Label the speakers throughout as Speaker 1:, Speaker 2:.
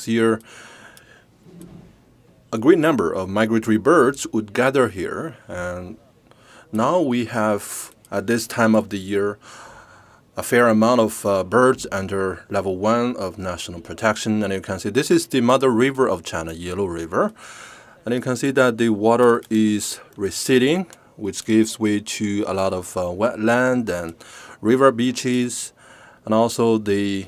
Speaker 1: next year, a great number of migratory birds would gather here. And now we have, at this time of the year, a fair amount of birds under level 1 of national protection. And you can see this is the mother river of China, Yellow River. And you can see that the water is receding, which gives way to a lot of wetland and river beaches. And also the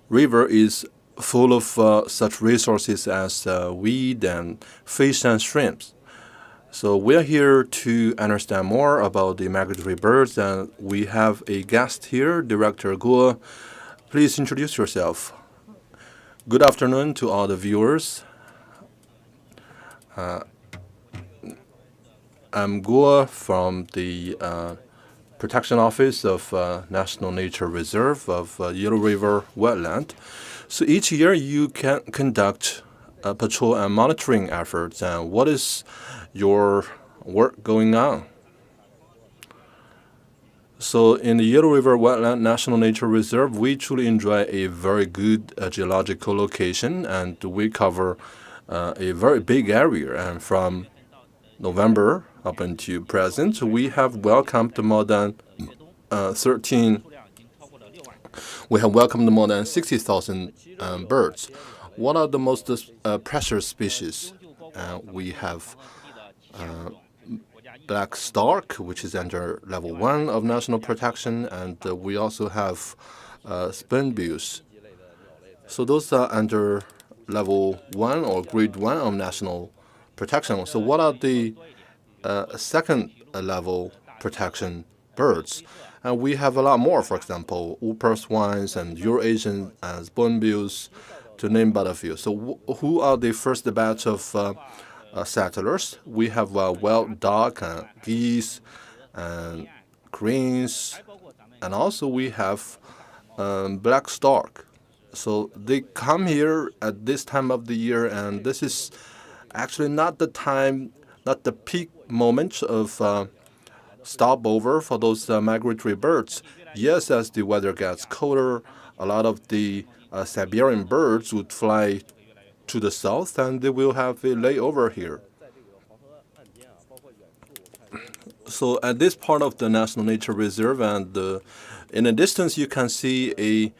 Speaker 1: river is full of such resources as weed and fish and shrimps. So we're here to understand more about the migratory birds, and we have a guest here, Director Guo. Please introduce yourself. Good afternoon to all the viewers. I'm Guo from the Protection Office of National Nature Reserve of Yellow River Wetland. So each year you can conduct patrol and monitoring efforts. And what is your work going on? So in the Yellow River Wetland National Nature Reserve, we truly enjoy a very good geological location, and we cover a very big area. And from November up until present, we have welcomed more than 60,000 birds. What are the most precious species? We have black stork, which is under level 1 of national protection, and we also have spoonbills. So those are under level 1 or grade 1 of national protection. So what are the second level protection birds? And we have a lot more, for example, swans and Eurasian and spoonbills, to name but a few. So who are the first batch of settlers? We have wild duck, geese, and cranes, and also we have black stork. So they come here at this time of the year, and this is actually not the peak moment of stopover for those migratory birds. Yes, as the weather gets colder, a lot of the Siberian birds would fly to the south, and they will have a layover here. So at this part of the National Nature Reserve, and in the distance, you can see a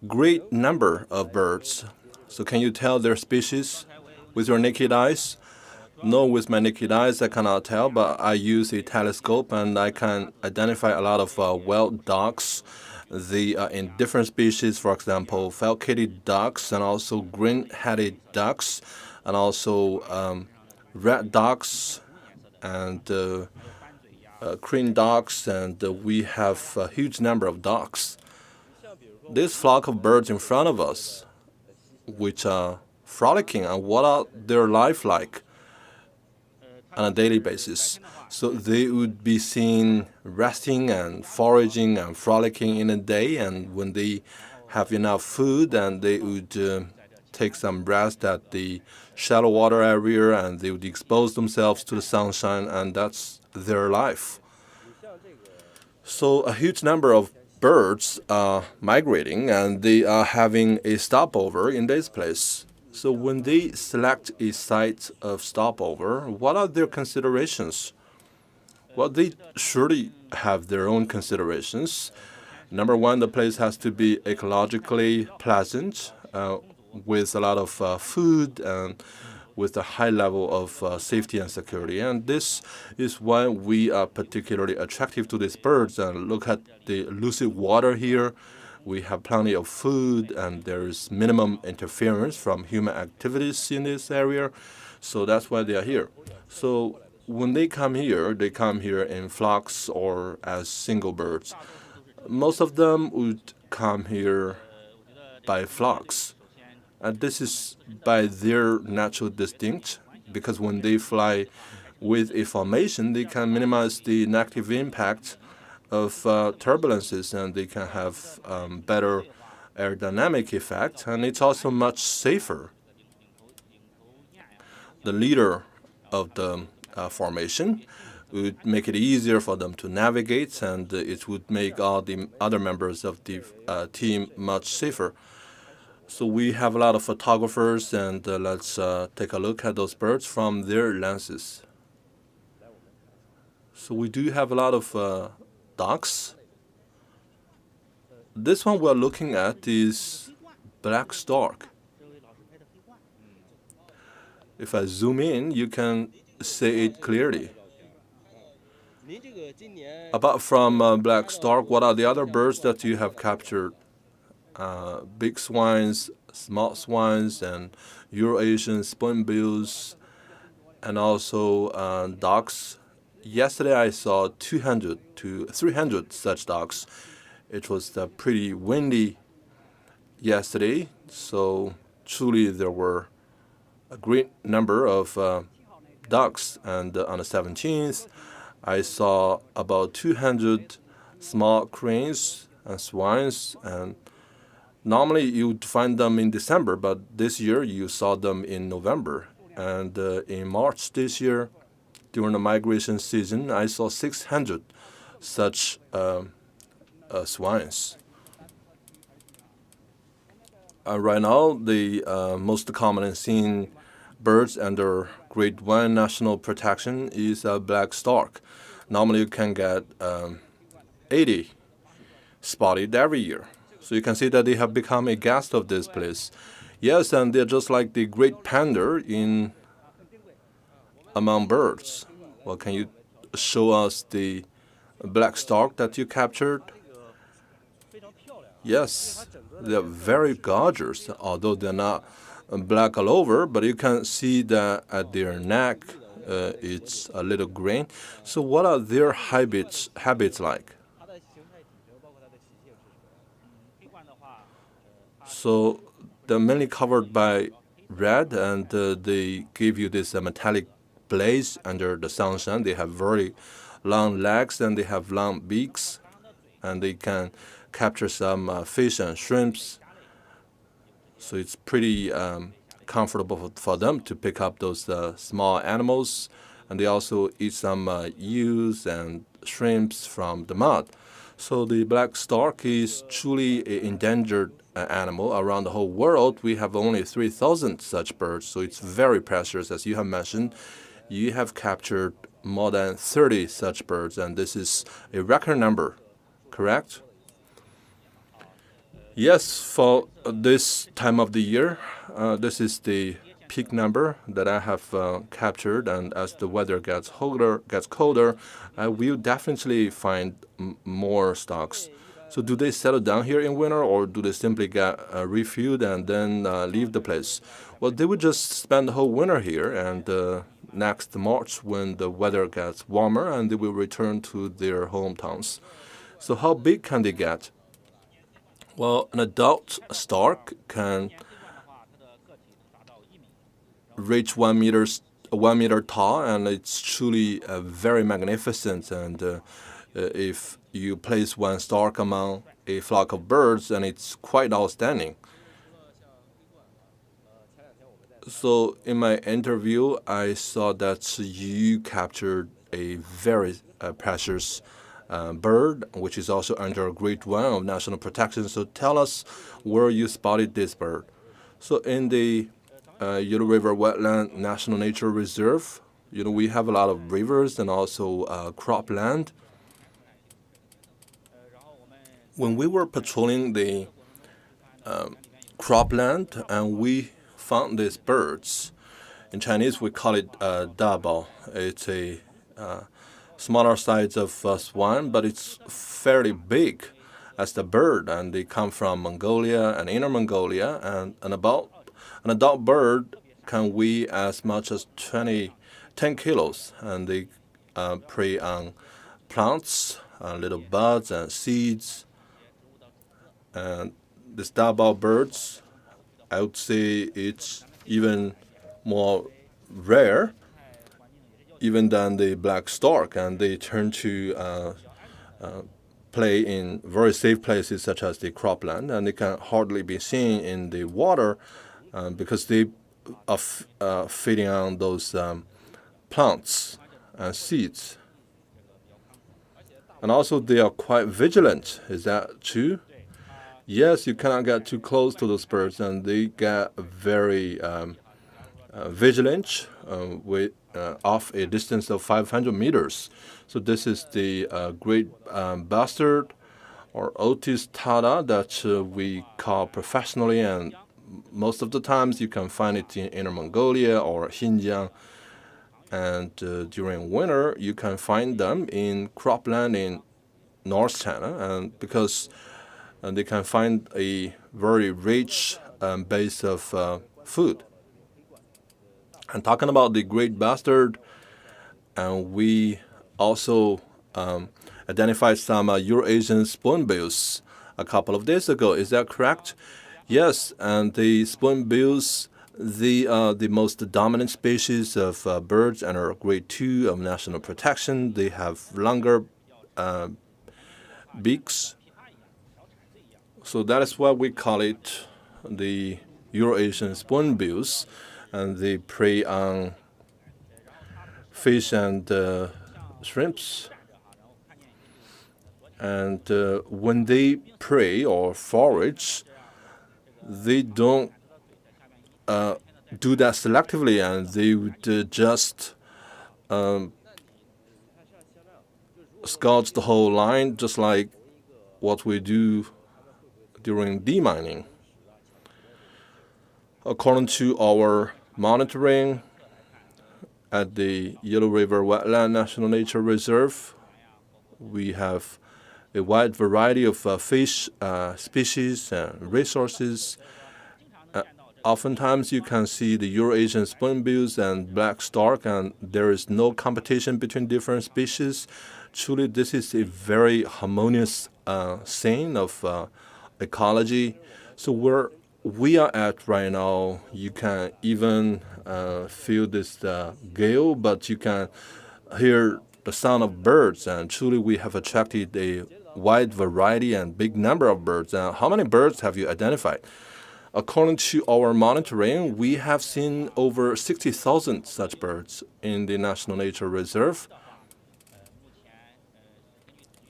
Speaker 1: great number of birds. So can you tell their species with your naked eyes? No, with my naked eyes, I cannot tell, but I use a telescope, and I can identify a lot of wild ducks. In different species, for example, falcated ducks, and also green-headed ducks, and also red ducks, and crane ducks, and we have a huge number of ducks. This flock of birds in front of us, which are frolicking, and what are their life like on a daily basis? So they would be seen resting and foraging and frolicking in a day, and when they have enough food, and they would take some rest at the shallow water area, and they would expose themselves to the sunshine, and that's their life. So a huge number of birds are migrating, and they are having a stopover in this place. So when they select a site of stopover, what are their considerations? Well, they surely have their own considerations. Number one, the place has to be ecologically pleasant, with a lot of food and with a high level of safety and security. And this is why we are particularly attractive to these birds. And look at the lucid water here. We have plenty of food, and there is minimum interference from human activities in this area. So that's why they are here. So when they come here in flocks or as single birds. Most of them would come here by flocks. And this is by their natural instinct, because when they fly with a formation, they can minimize the negative impact of turbulences, and they can have better aerodynamic effect, and it's also much safer. The leader of the formation would make it easier for them to navigate, and it would make all the other members of the team much safer. So we have a lot of photographers, and let's take a look at those birds from their lenses. So we do have a lot of ducks. This one we're looking at is black stork. If I zoom in, you can see it clearly. Apart from black stork, what are the other birds that you have captured? Big swans, small swans, and Eurasian spoonbills, and also ducks. Yesterday I saw 200 to 300 such ducks. It was pretty windy yesterday, so truly there were a great number of ducks. And on the 17th, I saw about 200 small cranes and swans. And normally you'd find them in December, but this year you saw them in November. And in March this year, during the migration season, I saw 600 such swans. Right now, the most commonly seen birds under Grade 1 national protection is a black stork. Normally, you can get 80 spotted every year. So you can see that they have become a guest of this place. Yes, and they're just like the great panda in among birds. Well, can you show us the black stork that you captured? Yes, they're very gorgeous, although they're not black all over, but you can see that at their neck it's a little green. So what are their habits like? So they're mainly covered by red, and they give you this metallic blaze under the sunshine. They have very long legs, and they have long beaks, and they can capture some fish and shrimps. So it's pretty comfortable for them to pick up those small animals. And they also eat some eels and shrimps from the mud. So the black stork is truly an endangered animal. Around the whole world, we have only 3,000 such birds. So it's very precious. As you have mentioned, you have captured more than 30 such birds, and this is a record number, correct? Yes, for this time of the year, this is the peak number that I have captured, and as the weather gets colder, I will definitely find more stocks. So do they settle down here in winter, or do they simply get refueled and then leave the place? Well, they would just spend the whole winter here, and next March, when the weather gets warmer, and they will return to their hometowns. So how big can they get? Well, an adult stork can reach 1 meter tall, and it's truly very magnificent. And if you place one stork among a flock of birds, and it's quite outstanding. So in my interview, I saw that you captured a very precious bird, which is also under Grade 1 of national protection. So tell us where you spotted this bird. So in the Yellow River Wetland National Nature Reserve, we have a lot of rivers and also cropland. When we were patrolling the cropland, and we found these birds. In Chinese, we call it dabao. It's a smaller size of swan, but it's fairly big as the bird, and they come from Mongolia and Inner Mongolia. And an adult bird can weigh as much as 10 kilos, and they prey on plants, little buds and seeds. And these dabao birds, I would say it's even more rare even than the black stork, and they turn to play in very safe places such as the cropland, and they can hardly be seen in the water because they are feeding on those plants and seeds. And also they are quite vigilant. Is that true? Yes, you cannot get too close to those birds, and they get very vigilant with off a distance of 500 meters. So this is the great bastard or Otis tada that we call professionally, and most of the times you can find it in Inner Mongolia or Xinjiang. And during winter, you can find them in cropland in North China, and because they can find a very rich base of food. And talking about the great bastard, and we also identified some Eurasian spoonbills a couple of days ago. Is that correct? Yes, and the spoonbills, the most dominant species of birds under Grade 2 of national protection. They have longer beaks, so that is why we call it the Eurasian spoonbills, and they prey on fish and shrimps. And when they prey or forage, they don't do that selectively, and they would just scout the whole line, just like what we do during demining. According to our monitoring at the Yellow River Wetland National Nature Reserve, we have a wide variety of fish species and resources. Oftentimes you can see the Eurasian spoonbills and black stork, and there is no competition between different species. Truly, this is a very harmonious scene of ecology. So where we are at right now, you can even feel this gale, but you can hear the sound of birds, and truly we have attracted a wide variety and big number of birds. How many birds have you identified? According to our monitoring, we have seen over 60,000 such birds in the National Nature Reserve.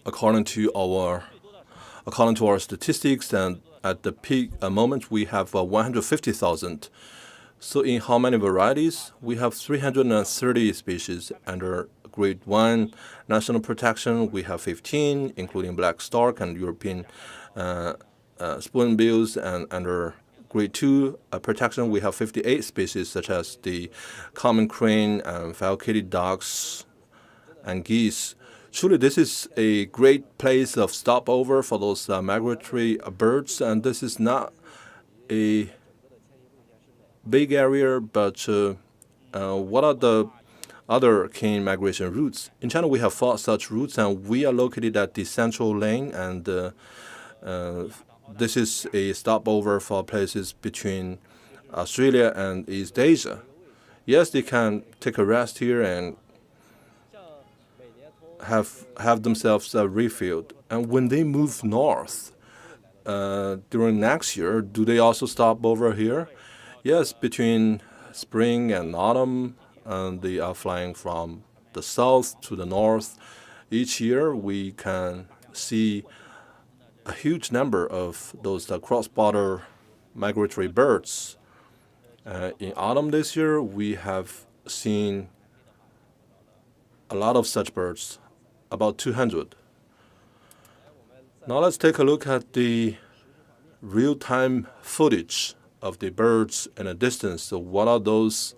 Speaker 1: According to our statistics, and at the peak moment, we have 150,000. So in how many varieties? We have 330 species under Grade 1 national protection. We have 15, including black stork and European spoonbills, and under Grade 2 protection, we have 58 species, such as the common crane and falcated ducks and geese. Truly, this is a great place of stopover for those migratory birds, and this is not a big area, but what are the other key migration routes? In China, we have 4 such routes, and we are located at the Central Lane, and this is a stopover for places between Australia and East Asia. Yes, they can take a rest here and have themselves refilled. And when they move north during next year, do they also stop over here? Yes, between spring and autumn, they are flying from the south to the north. Each year, we can see a huge number of those cross-border migratory birds. In autumn this year, we have seen a lot of such birds, about 200. Now let's take a look at the real-time footage of the birds in a distance. So what are those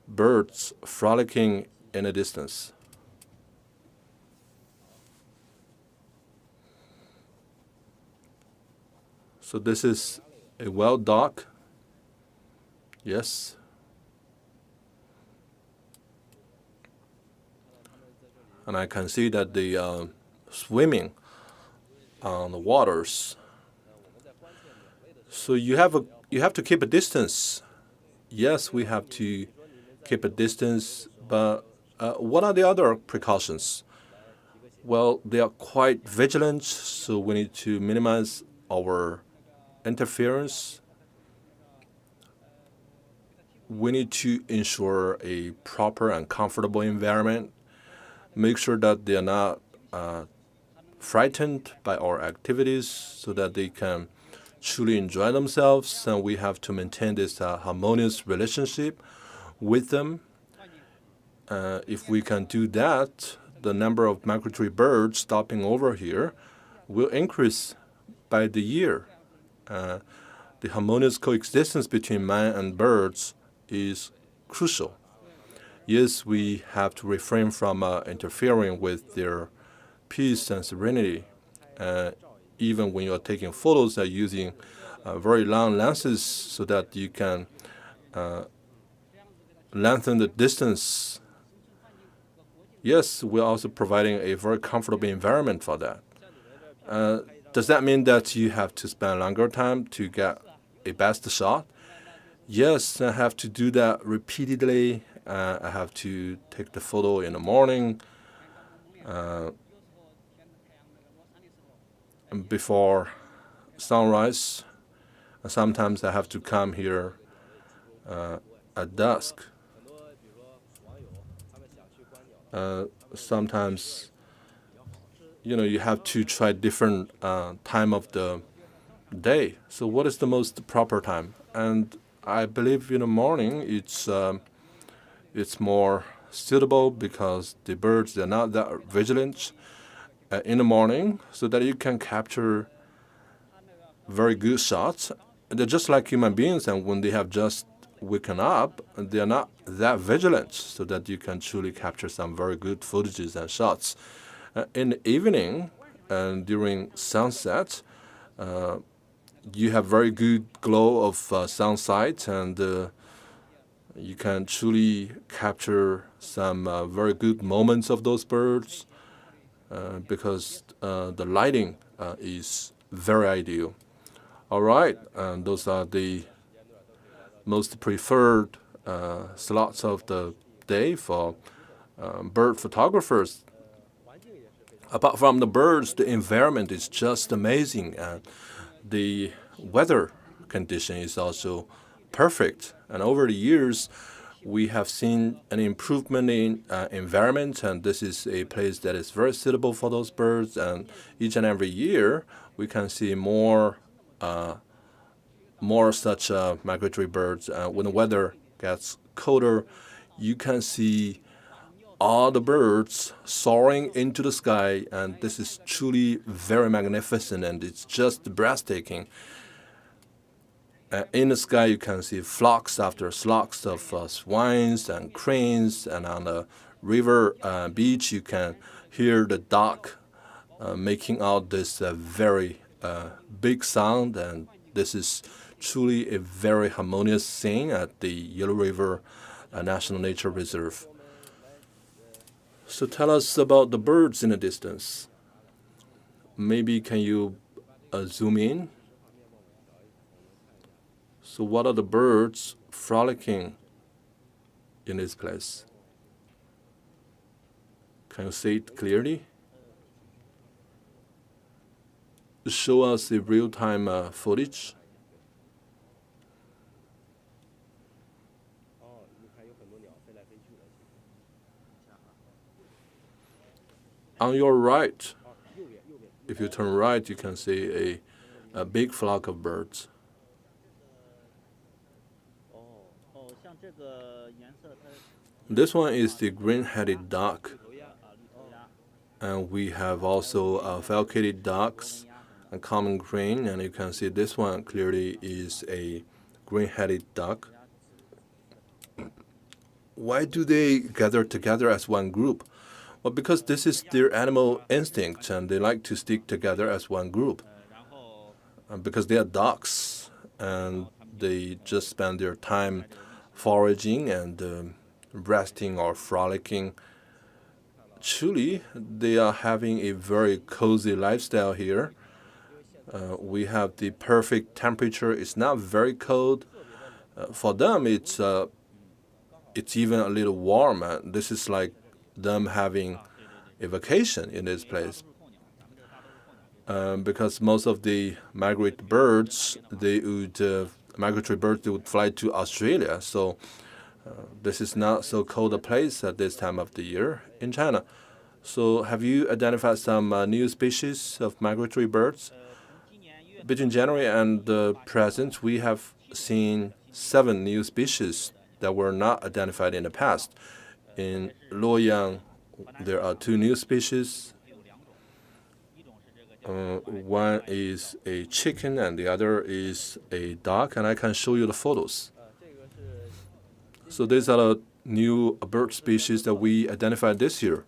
Speaker 1: birds frolicking in a distance? So this is a wild duck. Yes. And I can see that they are swimming on the waters. So you have to keep a distance. Yes, we have to keep a distance, but what are the other precautions? Well, they are quite vigilant, so we need to minimize our interference. We need to ensure a proper and comfortable environment. Make sure that they are not frightened by our activities so that they can truly enjoy themselves, and we have to maintain this harmonious relationship with them. If we can do that, the number of migratory birds stopping over here will increase by the year. The harmonious coexistence between man and birds is crucial. Yes, we have to refrain from interfering with their peace and serenity. Even when you're taking photos, using very long lenses so that you can lengthen the distance. Yes, we're also providing a very comfortable environment for that. Does that mean that you have to spend longer time to get a best shot? Yes, I have to do that repeatedly. I have to take the photo in the morning before sunrise. Sometimes I have to come here at dusk. Sometimes, you have to try different time of the day. So what is the most proper time? And I believe in the morning it's more suitable because the birds, they're not that vigilant in the morning, so that you can capture very good shots. They're just like human beings, and when they have just waken up, they are not that vigilant, so that you can truly capture some very good footages and shots. In the evening and during sunset, you have very good glow of sunlight, and you can truly capture some very good moments of those birds because the lighting is very ideal. All right, and those are the most preferred slots of the day for bird photographers. Apart from the birds, the environment is just amazing, and the weather condition is also perfect. And over the years, we have seen an improvement in environment, and this is a place that is very suitable for those birds. And each and every year, we can see more such migratory birds. When the weather gets colder, you can see all the birds soaring into the sky, and this is truly very magnificent, and it's just breathtaking. In the sky, you can see flocks after flocks of swans and cranes, and on the river beach, you can hear the duck making out this very big sound, and this is truly a very harmonious scene at the Yellow River National Nature Reserve. So tell us about the birds in the distance. Maybe can you zoom in? So what are the birds frolicking in this place? Can you see it clearly? Show us the real-time footage. On your right, if you turn right, you can see a big flock of birds. This one is the green-headed duck, and we have also falcated ducks and common crane, and you can see this one clearly is a green-headed duck. Why do they gather together as one group? Well, because this is their animal instinct, and they like to stick together as one group. Because they are ducks, and they just spend their time foraging and resting or frolicking. Truly, they are having a very cozy lifestyle here. We have the perfect temperature. It's not very cold. For them, it's even a little warm. This is like them having a vacation in this place. Because most of the migratory birds, they would fly to Australia. So this is not so cold a place at this time of the year in China. So have you identified some new species of migratory birds? Between January and present, we have seen 7 new species that were not identified in the past. In Luoyang, there are 2 new species. One is a chicken and the other is a duck, and I can show you the photos. So these are the new bird species that we identified this year.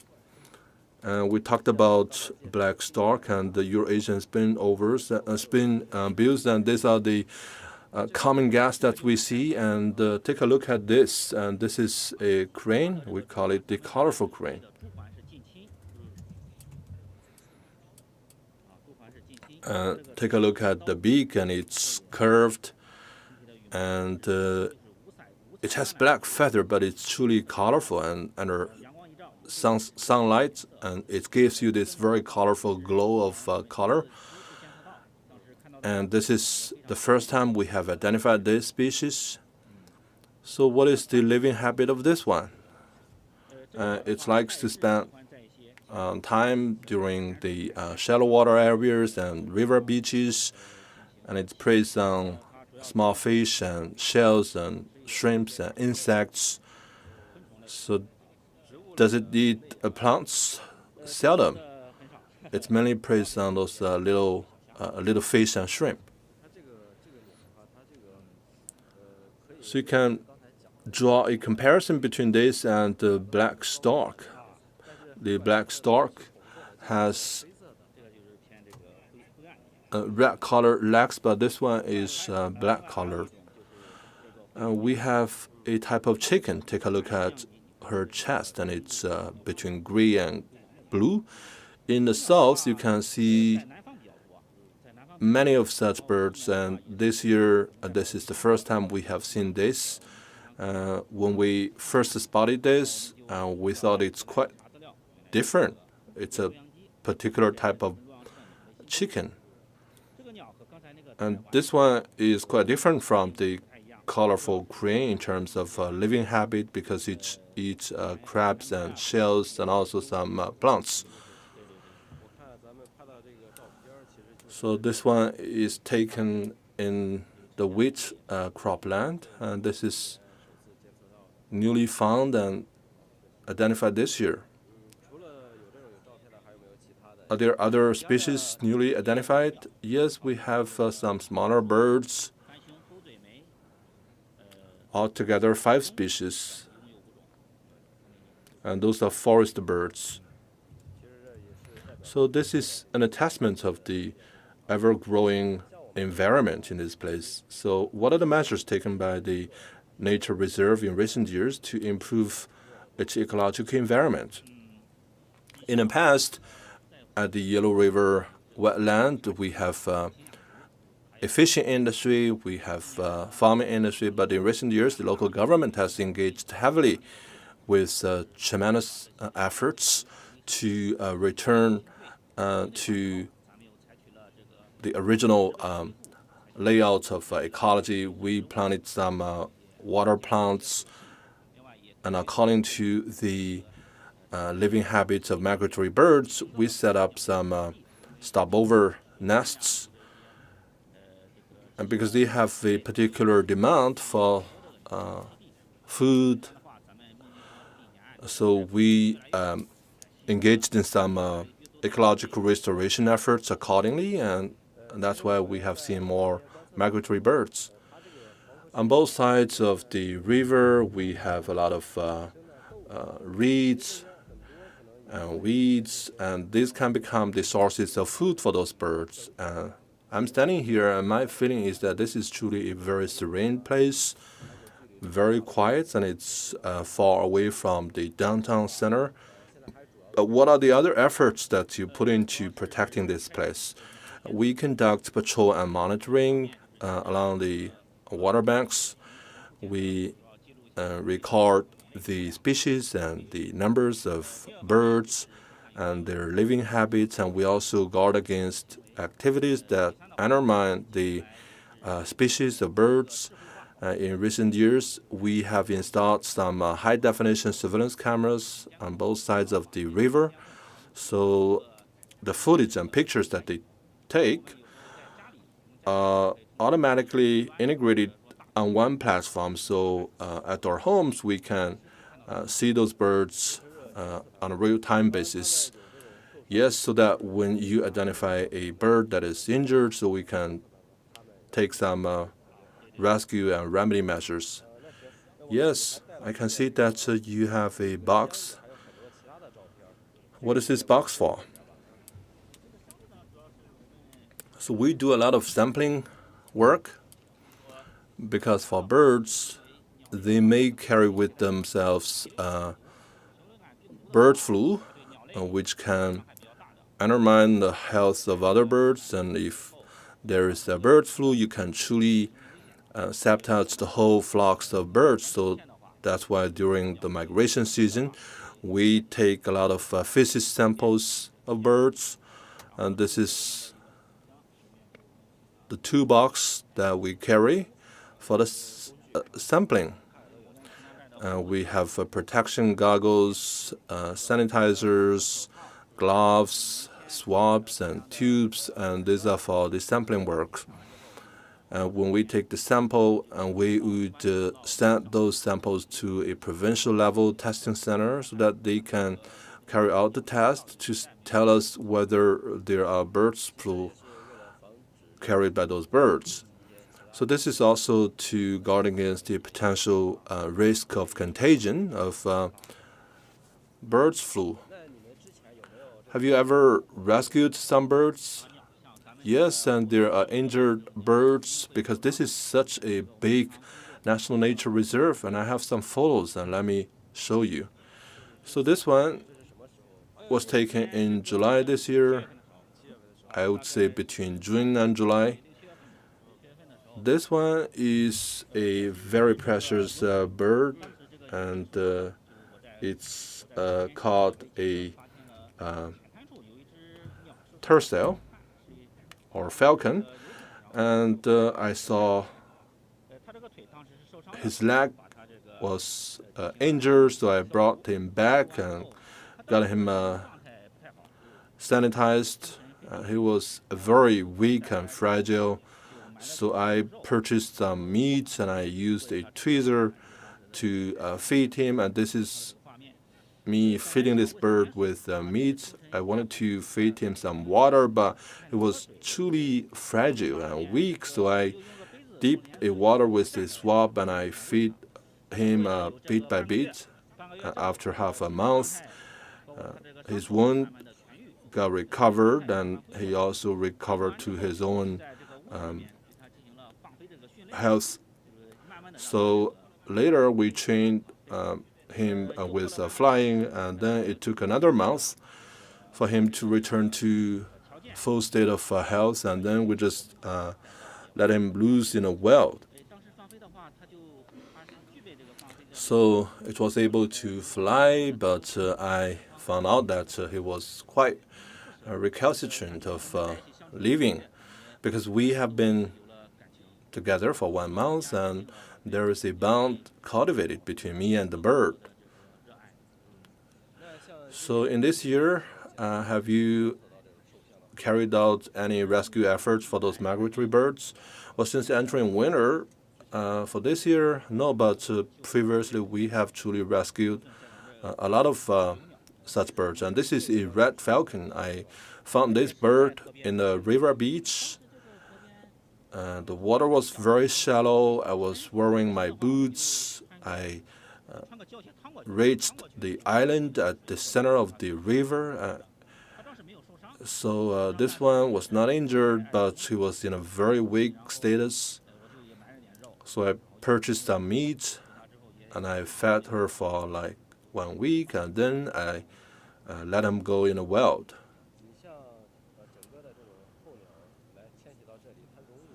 Speaker 1: We talked about black stork and the Eurasian spoonbills, and these are the common guests that we see. And take a look at this. And this is a crane. We call it the colorful crane. Take a look at the beak, and it's curved, and it has black feather, but it's truly colorful, and under sunlight, and it gives you this very colorful glow of color. And this is the first time we have identified this species. So what is the living habit of this one? It likes to spend time during the shallow water areas and river beaches, and it preys on small fish and shells and shrimps and insects. So does it eat plants? Seldom. It mainly preys on those little fish and shrimp. So you can draw a comparison between this and the black stork. The black stork has red color legs, but this one is black color. We have a type of chicken. Take a look at her chest, and it's between gray and blue. In the south, you can see many of such birds, and this year, this is the first time we have seen this. When we first spotted this, we thought it's quite different. It's a particular type of chicken. And this one is quite different from the colorful crane in terms of living habit, because it eats crabs and shells and also some plants. So this one is taken in the wheat cropland, and this is newly found and identified this year. Are there other species newly identified? Yes, we have some smaller birds. Altogether 5 species. And those are forest birds. So this is an attestament of the ever-growing environment in this place. So what are the measures taken by the nature reserve in recent years to improve its ecological environment? In the past, at the Yellow River Wetland, we have a fishing industry, we have farming industry, but in recent years, the local government has engaged heavily with tremendous efforts to return to the original layout of ecology. We planted some water plants, and according to the living habits of migratory birds, we set up some stopover nests. And because they have a particular demand for food, so we engaged in some ecological restoration efforts accordingly, and that's why we have seen more migratory birds. On both sides of the river, we have a lot of reeds and weeds, and these can become the sources of food for those birds. I'm standing here, and my feeling is that this is truly a very serene place, very quiet, and it's far away from the downtown center. What are the other efforts that you put into protecting this place? We conduct patrol and monitoring along the water banks. We record the species and the numbers of birds and their living habits, and we also guard against activities that undermine the species of birds. In recent years, we have installed some high-definition surveillance cameras on both sides of the river So the footage and pictures that they take are automatically integrated on one platform. So at our homes, we can see those birds on a real-time basis. Yes, so that when you identify a bird that is injured, so we can take some rescue and remedy measures. Yes, I can see that you have a box. What is this box for? So we do a lot of sampling work because for birds, they may carry with themselves bird flu, which can undermine the health of other birds. And if there is a bird flu, you can truly sabotage the whole flocks of birds. So that's why during the migration season, we take a lot of feces samples of birds. And this is the toolbox that we carry for the sampling. We have protection goggles, sanitizers, gloves, swabs, and tubes, and these are for the sampling work. When we take the sample, we would send those samples to a provincial level testing center so that they can carry out the test to tell us whether there are bird flu carried by those birds. So this is also to guard against the potential risk of contagion of bird flu. Have you ever rescued some birds? Yes, and there are injured birds because this is such a big national nature reserve, and I have some photos, and let me show you. So this one was taken in July this year. I would say between June and July. This one is a very precious bird, and it's called a tercel or falcon. And I saw his leg was injured, so I brought him back and got him sanitized. He was very weak and fragile, so I purchased some meat and I used a tweezer to feed him. And this is me feeding this bird with meat. I wanted to feed him some water, but it was truly fragile and weak, so I dipped a water with a swab and I feed him bit by bit. After half a month, his wound got recovered, and he also recovered to his own health. So later we trained him with flying, and then it took another month for him to return to full state of health, and then we just let him loose in a wild. So it was able to fly, but I found out that he was quite recalcitrant of leaving, because we have been together for 1 month, and there is a bond cultivated between me and the bird. So in this year, have you carried out any rescue efforts for those migratory birds? Well, since entering winter, for this year, no, but previously we have truly rescued a lot of such birds. And this is a red falcon. I found this bird in the river beach. The water was very shallow. I was wearing my boots. I reached the island at the center of the river. So this one was not injured, but she was in a very weak status. So I purchased some meat, and I fed her for like 1 week, and then I let them go in the wild.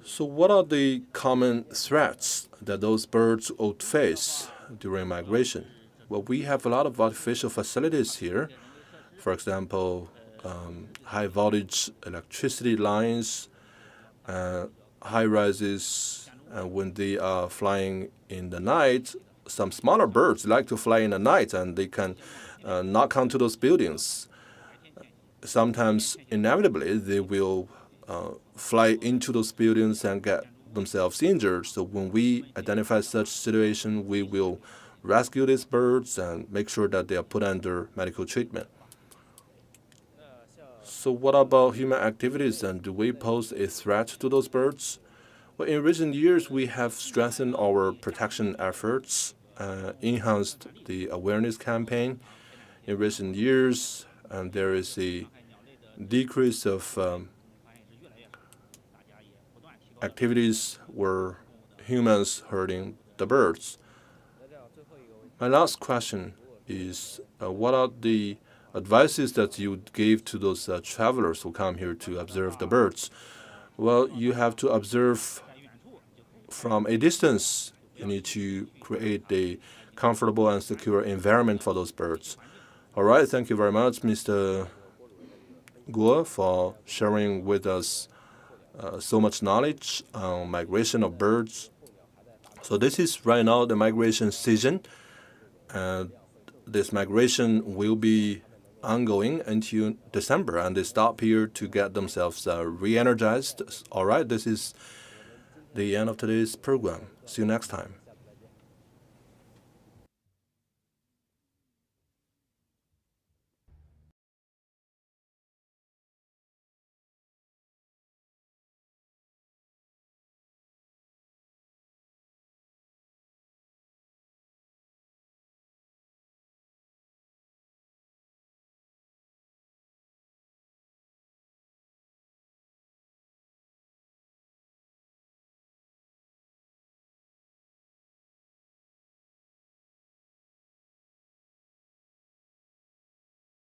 Speaker 1: So what are the common threats that those birds would face during migration? Well, we have a lot of artificial facilities here. For example, high voltage electricity lines, high rises. When they are flying in the night, some smaller birds like to fly in the night, and they can knock onto those buildings. sometimes inevitably they will fly into those buildings and get themselves injured. So when we identify such situation, we will rescue these birds and make sure that they are put under medical treatment. So what about human activities, and do we pose a threat to those birds? Well, in recent years, we have strengthened our protection efforts, enhanced the awareness campaign. In recent years, and there is a decrease of activities where humans hurting the birds. My last question is, what are the advices that you gave to those travelers who come here to observe the birds? Well, you have to observe from a distance. You need to create a comfortable and secure environment for those birds. All right, thank you very much, Mr. Guo, for sharing with us so much knowledge on migration of birds. So this is right now the migration season, and this migration will be ongoing until December, and they stop here to get themselves re-energized. All right, this is the end of today's program. See you next time.